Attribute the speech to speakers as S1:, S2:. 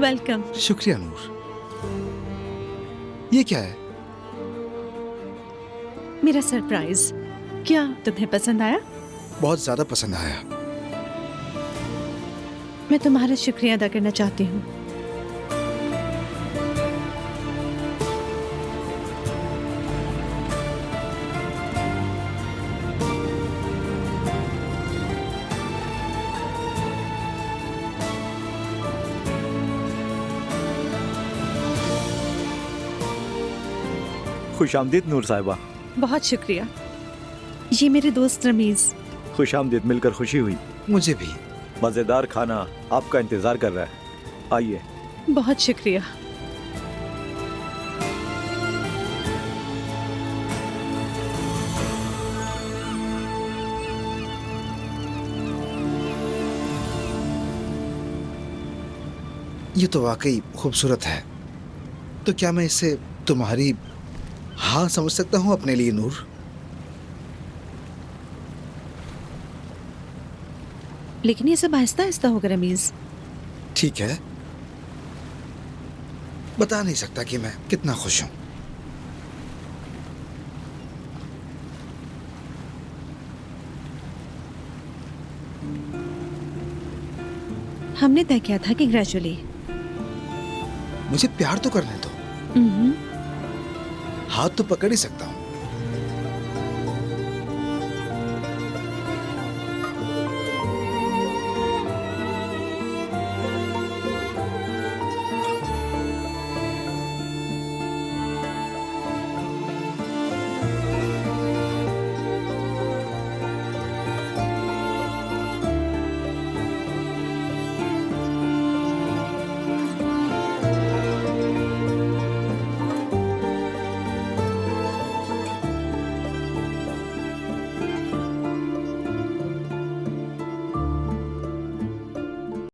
S1: Welcome.
S2: शुक्रिया नूर। ये क्या है?
S1: मेरा सरप्राइज। क्या तुम्हें पसंद आया?
S2: बहुत ज्यादा पसंद आया।
S1: मैं तुम्हारा शुक्रिया अदा करना चाहती हूँ।
S3: खुश आमदीद नूर साहिबा।
S1: बहुत शुक्रिया। ये मेरे दोस्त रमीज।
S3: खुश आमदीद, मिलकर खुशी हुई।
S2: मुझे भी।
S3: मज़ेदार खाना आपका इंतज़ार कर रहा है, आइए।
S1: बहुत शुक्रिया।
S2: ये तो वाकई खूबसूरत है। तो क्या मैं इसे तुम्हारी हाँ समझ सकता हूँ अपने लिए नूर?
S1: लेकिन ये सब आहिस्ता आहिस्ता होगा रमीज।
S2: ठीक है, बता नहीं सकता कि मैं कितना खुश हूं।
S1: हमने तय किया था कि ग्रेजुअली।
S2: मुझे प्यार तो करने दो। हाथ तो पकड़ ही सकता हूं।